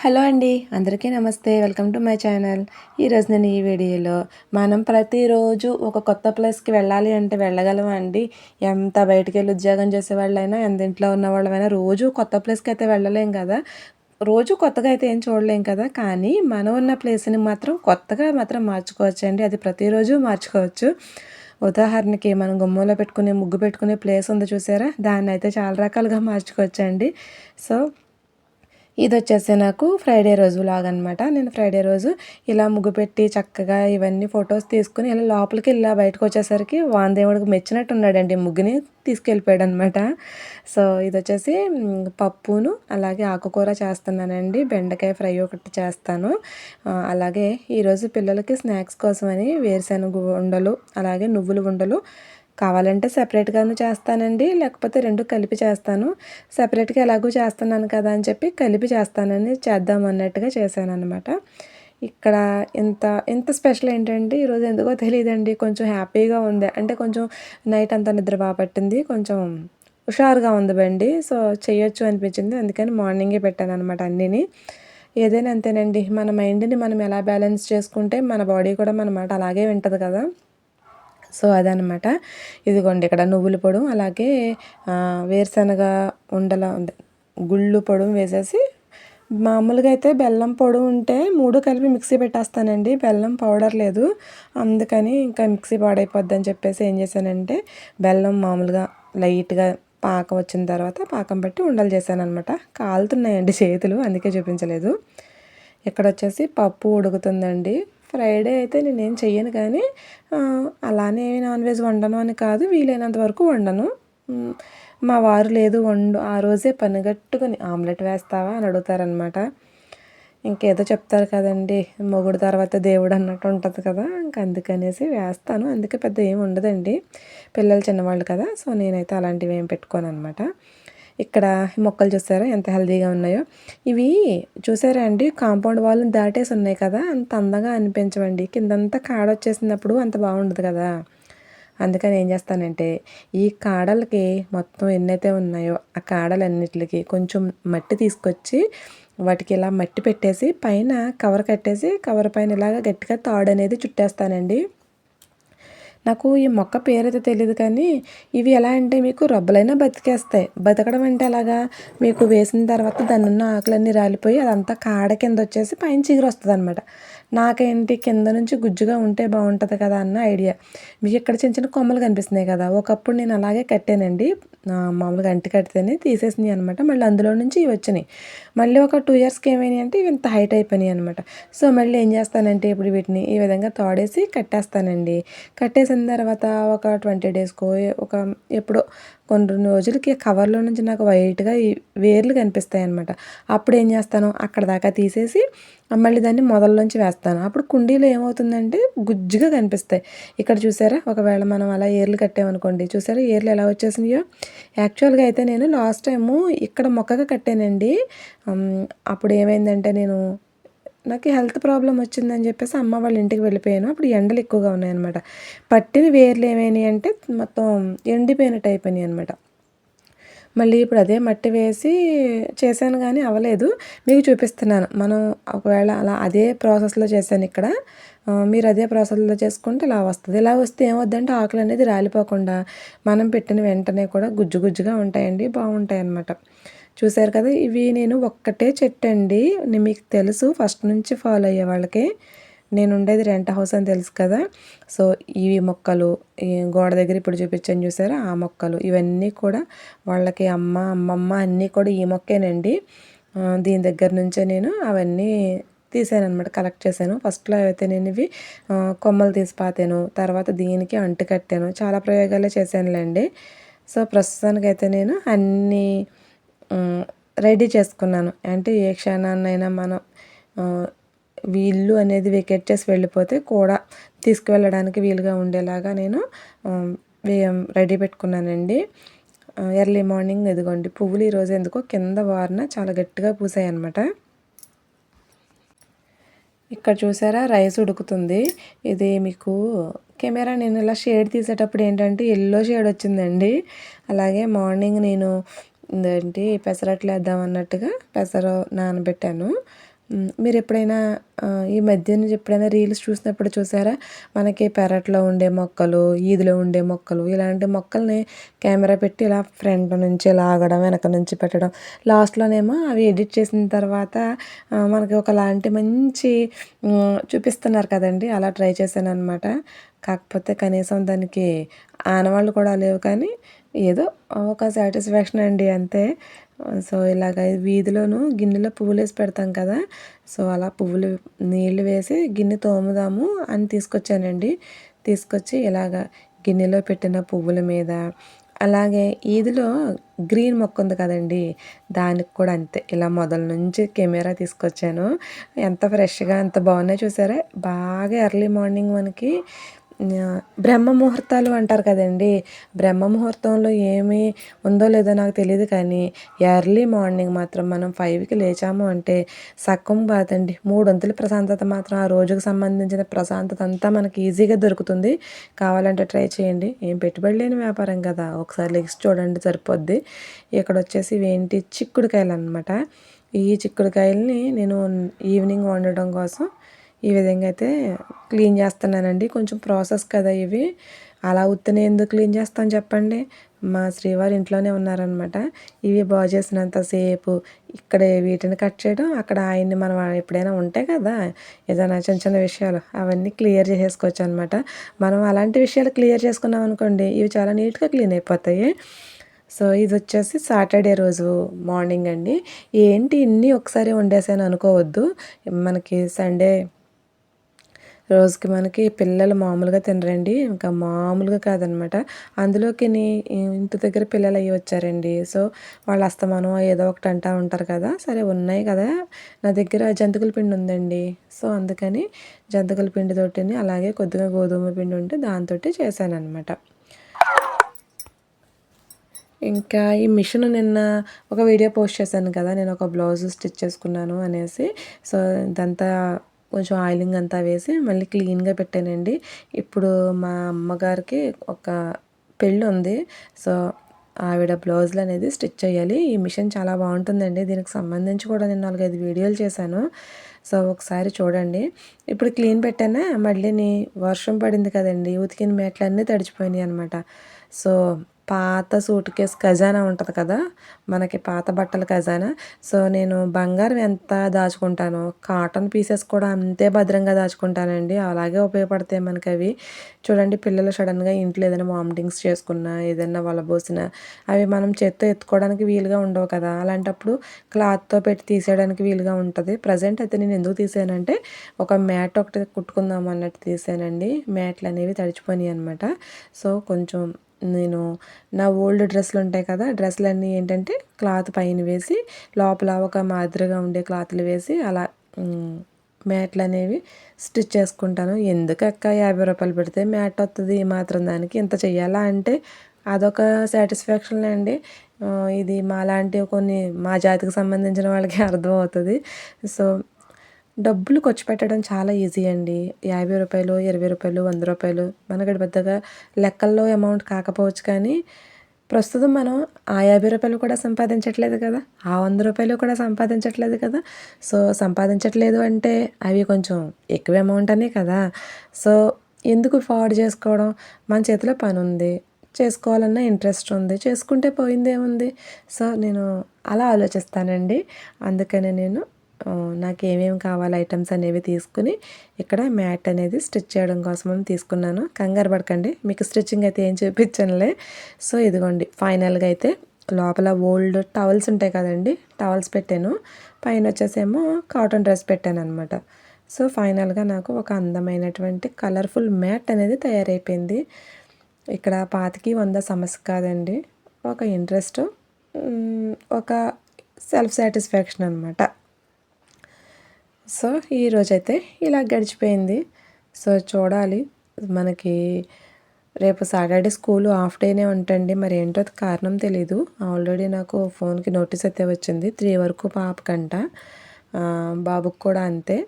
Hello అండి, అందరికీ నమస్తే. Welcome to my channel. ఈరోజు నేను ఈ వీడియోలో మనం ప్రతిరోజు ఒక కొత్త ప్లేస్కి వెళ్ళాలి అంటే వెళ్ళగలమా అండి? ఎంత బయటికెళ్ళి ఉద్యోగం చేసేవాళ్ళైనా, ఎంత ఇంట్లో ఉన్నవాళ్ళమైనా రోజు కొత్త ప్లేస్కి అయితే వెళ్ళలేం కదా. రోజు కొత్తగా అయితే ఏం చూడలేం కదా. కానీ మనం ఉన్న ప్లేస్ని మాత్రం కొత్తగా మాత్రం మార్చుకోవచ్చు అండి. అది ప్రతిరోజు మార్చుకోవచ్చు. ఉదాహరణకి మనం గుమ్మంలో పెట్టుకునే ముగ్గు పెట్టుకునే ప్లేస్ ఉంది చూసారా, దాన్ని అయితే చాలా రకాలుగా మార్చుకోవచ్చండి. సో ఇదొచ్చేసి నాకు ఫ్రైడే రోజు వ్లాగ్ అనమాట. నేను ఫ్రైడే రోజు ఇలా ముగ్గు పెట్టి చక్కగా ఇవన్నీ ఫొటోస్ తీసుకుని ఇలా లోపలికి ఇలా బయటకొచ్చేసరికి వానదేవుడికి మెచ్చినట్టున్నాడండి. ముగ్గుని తీసుకెళ్ళిపోయాడనమాట. సో ఇదొచ్చేసి పప్పును అలాగే ఆకుకూర చేస్తున్నానండి. బెండకాయ ఫ్రై ఒకటి చేస్తాను. అలాగే ఈరోజు పిల్లలకి స్నాక్స్ కోసమని వేరుశెనగ ఉండలు అలాగే నువ్వుల ఉండలు కావాలంటే సెపరేట్గాను చేస్తానండి, లేకపోతే రెండు కలిపి చేస్తాను. సెపరేట్గా ఎలాగో చేస్తున్నాను కదా అని చెప్పి కలిపి చేద్దాం అన్నట్టుగా చేశానన్నమాట. ఇక్కడ ఇంత ఇంత స్పెషల్ ఏంటంటే ఈరోజు ఎందుకో తెలియదండి, కొంచెం హ్యాపీగా ఉంది. అంటే కొంచెం నైట్ అంతా నిద్ర బాగా పట్టింది, కొంచెం హుషారుగా ఉంది బండి. సో చేయొచ్చు అనిపించింది, అందుకని మార్నింగే పెట్టాను అనమాట అన్నీని. ఏదైనా అంతేనండి, మన మైండ్ని మనం ఎలా బ్యాలెన్స్ చేసుకుంటే మన బాడీ కూడా మన మాట అలాగే వింటుంది కదా. సో అదనమాట. ఇదిగోండి ఇక్కడ నువ్వుల పొడి అలాగే వేరుశనగ ఉండల గుళ్ళు పొడి వేసేసి, మామూలుగా అయితే బెల్లం పొడి ఉంటే మూడు కలిపి మిక్సీ పెట్టేస్తానండి. బెల్లం పౌడర్ లేదు, అందుకని ఇంకా మిక్సీ పాడైపోద్ది అని చెప్పేసి ఏం చేశానంటే బెల్లం మామూలుగా లైట్గా పాకం వచ్చిన తర్వాత పాకం బట్టి ఉండలు చేశాను అనమాట. కాలుతున్నాయండి చేతులు, అందుకే చూపించలేదు. ఇక్కడ వచ్చేసి పప్పు ఉడుకుతుందండి. ఫ్రైడే అయితే నేనేం చెయ్యను, కానీ అలానే నాన్ వెజ్ వండను అని కాదు, వీలైనంత వరకు వండను. మా వారు లేదు వండు ఆ రోజే పనిగట్టుకుని ఆమ్లెట్ వేస్తావా అని అడుగుతారనమాట. ఇంకేదో చెప్తారు కదండి, మొగుడు తర్వాత దేవుడు అన్నట్టు ఉంటుంది కదా. ఇంక అందుకనేసి వేస్తాను, అందుకే పెద్ద ఏమి ఉండదండి. పిల్లలు చిన్నవాళ్ళు కదా, సో నేనైతే అలాంటివి ఏం పెట్టుకోను అనమాట. ఇక్కడ మొక్కలు చూసారా ఎంత హెల్తీగా ఉన్నాయో. ఇవి చూసారా అండి, కాంపౌండ్ వాళ్ళని దాటేసి ఉన్నాయి కదా, అంత అందంగా అనిపించవండి. కిందంతా కాడ వచ్చేసినప్పుడు అంత బాగుండదు కదా. అందుకని ఏం చేస్తానంటే ఈ కాడలకి మొత్తం ఎన్నైతే ఉన్నాయో ఆ కాడలన్నిటికి కొంచెం మట్టి తీసుకొచ్చి వాటికి ఇలా మట్టి పెట్టేసి పైన కవర్ కట్టేసి కవర్ పైన ఇలాగ గట్టిగా తాడు అనేది చుట్టేస్తానండి. నాకు ఈ మొక్క పేరైతే తెలియదు, కానీ ఇవి ఎలా అంటే మీకు రబ్బలైనా బతికేస్తాయి. బతకడం అంటే అలాగా, మీకు వేసిన తర్వాత దాన్ని ఉన్న ఆకులన్నీ రాలిపోయి అదంతా కాడ కింద వచ్చేసి పైన చిగురు వస్తుంది అనమాట. నాకేంటి కింద నుంచి గుజ్జుగా ఉంటే బాగుంటుంది కదా అన్న ఐడియా. మీకు ఇక్కడ చిన్న చిన్న కొమ్మలు కనిపిస్తున్నాయి కదా, ఒకప్పుడు నేను అలాగే కట్టానండి. మామూలుగా అంటి కడితేనే తీసేసినాయి అనమాట. మళ్ళీ అందులో నుంచి ఇవి వచ్చినాయి. మళ్ళీ ఒక 2 ఇయర్స్కి ఏమైనాయి అంటే ఇవి ఇంత హైట్ అయిపోయినాయి అనమాట. సో మళ్ళీ ఏం చేస్తానంటే ఇప్పుడు వీటిని ఈ విధంగా తోడేసి కట్టేస్తానండి. కట్టేసిన తర్వాత ఒక 20 డేస్కో ఒక ఎప్పుడో కొన్ని రోజులకి కవర్లో నుంచి నాకు వైట్గా ఈ వేర్లు కనిపిస్తాయి అనమాట. అప్పుడు ఏం చేస్తాను, అక్కడ దాకా తీసేసి మళ్ళీ దాన్ని మొదల్లోంచి వేస్తాను. అప్పుడు కుండీలో ఏమవుతుందంటే గుజ్జుగా కనిపిస్తాయి. ఇక్కడ చూసారా, ఒకవేళ మనం అలా ఏర్లు కట్టామనుకోండి, చూసారా ఏర్లు ఎలా వచ్చేసినాయో. యాక్చువల్గా అయితే నేను లాస్ట్ టైము ఇక్కడ మొక్కగా కట్టానండి. అప్పుడు ఏమైందంటే నాకు హెల్త్ ప్రాబ్లం వచ్చిందని చెప్పేసి అమ్మ వాళ్ళ ఇంటికి వెళ్ళిపోయాను. అప్పుడు ఎండలు ఎక్కువగా ఉన్నాయన్నమాట. పట్టిన వేర్లు ఏమైనాయి అంటే మొత్తం ఎండిపోయినట్టు అయిపోయినాయి అనమాట. మళ్ళీ ఇప్పుడు అదే మట్టి వేసి చేశాను, కానీ అవ్వలేదు. మీకు చూపిస్తున్నాను. మనం ఒకవేళ అలా అదే ప్రాసెస్లో చేశాను ఇక్కడ, మీరు అదే ప్రాసెస్లో చేసుకుంటే ఇలా వస్తుంది. ఇలా వస్తే ఏమవుద్దంటే ఆకులు అనేది రాలిపోకుండా మనం పెట్టిన వెంటనే కూడా గుజ్జు గుజ్జుగా ఉంటాయండి, బాగుంటాయి అన్నమాట. చూసారు కదా, ఇవి నేను ఒక్కటే చెట్టు అండి. మీకు తెలుసు ఫస్ట్ నుంచి ఫాలో అయ్యే వాళ్ళకి, నేను ఉండేది రెంట్ హౌస్ అని తెలుసు కదా. సో ఇవి మొక్కలు ఈ గోడ దగ్గర ఇప్పుడు చూపించాను చూసారా, ఆ మొక్కలు ఇవన్నీ కూడా వాళ్ళకి అమ్మమ్మ అన్నీ కూడా ఈ మొక్కేనండి. దీని దగ్గర నుంచే నేను అవన్నీ తీసాను అనమాట, కలెక్ట్ చేశాను. ఫస్ట్లో అయితే నేను ఇవి కొమ్మలు తీసి పాతాను, తర్వాత దీనికి అంటు కట్టాను, చాలా ప్రయోగాలే చేశానులేండి. సో ప్రస్తుతానికైతే నేను అన్నీ రెడీ చేసుకున్నాను. అంటే ఏ క్షణాన్నైనా మనం ఇల్లు అనేది వెకేట్ చేసి వెళ్ళిపోతే కూడా తీసుకువెళ్ళడానికి వీలుగా ఉండేలాగా నేను రెడీ పెట్టుకున్నానండి. ఎర్లీ మార్నింగ్ ఇదిగోండి పువ్వులు ఈరోజు ఎందుకో కింద వారిన చాలా గట్టిగా పూసాయి అన్నమాట. ఇక్కడ చూసారా రైస్ ఉడుకుతుంది. ఇది మీకు కెమెరా నేను ఇలా షేడ్ తీసేటప్పుడు ఏంటంటే ఎల్లో షేడ్ వచ్చిందండి. అలాగే మార్నింగ్ నేను పెసరట్లు వేద్దాం అన్నట్టుగా పెసర నానబెట్టాను. మీరు ఎప్పుడైనా ఈ మధ్య నుంచి ఎప్పుడైనా రీల్స్ చూసినప్పుడు చూసారా? మనకి పెరట్లో ఉండే మొక్కలు, ఈదిలో ఉండే మొక్కలు ఇలాంటి మొక్కల్ని కెమెరా పెట్టి ఇలా ఫ్రంట్ నుంచి లాగడం, వెనక నుంచి పెట్టడం. లాస్ట్‌లోనేమో అవి ఎడిట్ చేసిన తర్వాత మనకి ఒకలాంటి మంచి చూపిస్తున్నారు కదండీ! అలా ట్రై చేశాననమాట. కాకపోతే కనీసం దానికి ఆనవాళ్ళు కూడా లేవు కానీ ఏదో ఒక సాటిస్ఫాక్షన్ అండి అంతే. సో, ఇలాగ వీధిలోను గిన్నెలో పువ్వులేసి పెడతాం కదా! సో, అలా పువ్వులు నీళ్ళు వేసి గిన్నె తోముదాము అని తీసుకొచ్చానండి. తీసుకొచ్చి ఇలాగ గిన్నెలో పెట్టిన పువ్వుల మీద అలాగే ఈదిలో గ్రీన్ మొక్క ఉంది కదండీ! దానికి కూడా అంతే. ఇలా మొదల నుంచి కెమెరా తీసుకొచ్చాను. ఎంత ఫ్రెష్‌గా ఎంత బాగున్నాయో చూసారా? బాగా ఎర్లీ మార్నింగ్ మనకి బ్రహ్మ ముహూర్తాలు అంటారు కదండీ! బ్రహ్మ ముహూర్తంలో ఏమి ఉందో లేదో నాకు తెలీదు కానీ, ఎర్లీ మార్నింగ్ మాత్రం మనం 5కి లేచాము అంటే సక్కం బాదండి. మూడొంతుల ప్రశాంతత మాత్రం ఆ రోజుకు సంబంధించిన ప్రశాంతత అంతా మనకి ఈజీగా దొరుకుతుంది. కావాలంటే ట్రై చేయండి. ఏం పెట్టుబడి లేని వ్యాపారం కదా! ఒకసారి లెగిసి చూడండి సరిపోద్ది. ఇక్కడొచ్చేసి ఇవేంటి చిక్కుడుకాయలనమాట. ఈ చిక్కుడుకాయలని నేను ఈవినింగ్ వండడం కోసం ఈ విధంగా అయితే క్లీన్ చేస్తున్నానండి. కొంచెం ప్రాసెస్ కదా ఇవి. అలా ఉత్తనే ఎందుకు క్లీన్ చేస్తాను చెప్పండి. మా శ్రీవారు ఇంట్లోనే ఉన్నారనమాట. ఇవి బాగు చేసినంత సేపు ఇక్కడే వీటిని కట్ చేయడం, అక్కడ ఆయన్ని మనం ఎప్పుడైనా ఉంటాయి కదా! ఏదైనా చిన్న చిన్న విషయాలు అవన్నీ క్లియర్ చేసేసుకోవచ్చు అనమాట. మనం అలాంటి విషయాలు క్లియర్ చేసుకున్నాం అనుకోండి, ఇవి చాలా నీట్‌గా క్లీన్ అయిపోతాయి. సో, ఇదొచ్చేసి సాటర్డే రోజు మార్నింగ్ అండి. ఏంటి ఇన్ని ఒకసారి వండేసాను అనుకోవద్దు. మనకి సండే రోజుకి మనకి పిల్లలు మామూలుగా తినరండి. ఇంకా మామూలుగా కాదనమాట. అందులోకిని ఇంటి దగ్గర పిల్లలు అయ్యి వచ్చారండి. సో, వాళ్ళు అస్తమానం ఏదో ఒకటి అంటా ఉంటారు కదా! సరే ఉన్నాయి కదా! నా దగ్గర జంతికల పిండి ఉందండి. సో, అందుకని జంతికల పిండితోటిని అలాగే కొద్దిగా గోధుమ పిండి ఉంటే దాంతోటి చేశాననమాట. ఇంకా ఈ మిషన్ నిన్న ఒక వీడియో పోస్ట్ చేశాను కదా! నేను ఒక బ్లౌజ్ స్టిచ్ చేసుకున్నాను అనేసి. సో, ఇదంతా కొంచెం ఆయిలింగ్ అంతా వేసి మళ్ళీ క్లీన్‌గా పెట్టానండి. ఇప్పుడు మా అమ్మగారికి ఒక పెళ్ళుంది. సో, ఆవిడ బ్లౌజులనేది స్టిచ్ చేయాలి. ఈ మిషన్ చాలా బాగుంటుందండి. దీనికి సంబంధించి కూడా నేను 4, 5 వీడియోలు చేశాను. సో, ఒకసారి చూడండి. ఇప్పుడు క్లీన్ పెట్టానా మళ్ళీని వర్షం పడింది కదండీ! ఉతికిన మేట్లన్నీ తడిచిపోయినాయి అనమాట. సో, పాత సూట్ కేస్ ఖజానా ఉంటది కదా! మనకి పాత బట్టల ఖజానా. సో, నేను బంగారం ఎంత దాచుకుంటానో, కాటన్ పీసెస్ కూడా అంతే భద్రంగా దాచుకుంటానండి. అలాగే ఉపయోగపడతాయి మనకవి. చూడండి పిల్లలు సడన్‌గా ఇంట్లో ఏదైనా వామిటింగ్స్ చేసుకున్నా, ఏదైనా వలబోసినా అవి మనం చేత్తో ఎత్తుకోవడానికి వీలుగా ఉండవు కదా! అలాంటప్పుడు క్లాత్‌తో పెట్టి తీసేయడానికి వీలుగా ఉంటది. ప్రెజెంట్ అయితే నేను ఎందుకు తీసానంటే, ఒక మ్యాట్ ఒకటి కుట్టుకుందాం అన్నట్టు తీసానండి. మ్యాట్‌లనేవి తడిచిపోయినాయి అనమాట. సో, కొంచెం నేను నా ఓల్డ్ డ్రెస్సులు ఉంటాయి కదా! డ్రెస్సులన్నీ ఏంటంటే క్లాత్ పైన వేసి లోపల ఒక మాదిరిగా ఉండే క్లాతులు వేసి అలా మ్యాట్లనేవి స్టిచ్ చేసుకుంటాను. ఎందుకక్క రూ. 50 పెడితే మ్యాట్ వత్తది ఈ మాత్రం దానికి ఇంత చెయ్యాలా అంటే అదొక సాటిస్ఫాక్షన్‌లే అండి. ఇది మాలాంటి కొన్ని మా జాతికి సంబంధించిన వాళ్ళకి అర్థమవుతది. సో, డబ్బులు ఖర్చు పెట్టడం చాలా ఈజీ అండి. రూ. 50, రూ. 20, రూ. 100 మనకి పెద్దగా లెక్కల్లో అమౌంట్ కాకపోవచ్చు కానీ, ప్రస్తుతం మనం ఆ రూ. 50 కూడా సంపాదించట్లేదు కదా! ఆ రూ. 100 కూడా సంపాదించట్లేదు కదా! సో, సంపాదించట్లేదు అంటే అవి కొంచెం ఎక్కువ అమౌంట్ అనే కదా! సో, ఎందుకు ఫార్వర్డ్ చేసుకోవడం? మన చేతిలో పనుంది. చేసుకోవాలన్న ఇంట్రెస్ట్ ఉంది. చేసుకుంటే పోయిందేముంది? సో, నేను అలా ఆలోచిస్తానండి. అందుకనే నేను నాకేమేమి కావాలి ఐటమ్స్ అనేవి తీసుకుని ఇక్కడ మ్యాట్ అనేది స్టిచ్ చేయడం కోసమని తీసుకున్నాను. కంగారు పడకండి. మీకు స్టిచ్చింగ్ అయితే ఏం చూపించనులే. సో, ఇదిగోండి ఫైనల్‌గా అయితే లోపల ఓల్డ్ టవల్స్ ఉంటాయి కదండీ! టవల్స్ పెట్టాను. పైన వచ్చేసేమో కాటన్ డ్రెస్ పెట్టాననమాట. సో, ఫైనల్‌గా నాకు ఒక అందమైనటువంటి కలర్‌ఫుల్ మ్యాట్ అనేది తయారైపోయింది. ఇక్కడ 25, 100 సమస్య కాదండి. ఒక ఇంట్రెస్ట్, ఒక సెల్ఫ్ సాటిస్ఫాక్షన్ అనమాట. సో, ఈరోజైతే ఇలా గడిచిపోయింది. సో, చూడాలి మనకి రేపు సాటర్డే స్కూలు హాఫ్ డేనే ఉంటండి. మరి ఏంటో కారణం తెలీదు. ఆల్రెడీ నాకు ఫోన్‌కి నోటీస్ అయితే వచ్చింది. 3 వరకు పాపకంట. బాబుకి కూడా అంతే.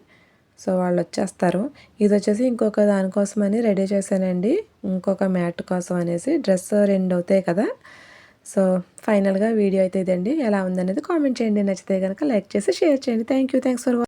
సో, వాళ్ళొచ్చేస్తారు. ఇదొచ్చేసి ఇంకొక దానికోసమని రెడీ చేశానండి. ఇంకొక మ్యాట్ కోసం అనేసి. డ్రెస్ 2 అవుతాయి కదా! సో, ఫైనల్‌గా వీడియో అయితే ఇదండి. ఎలా ఉందనేది కామెంట్ చేయండి. నచ్చితే గనక లైక్ చేసి షేర్ చేయండి. Thanks for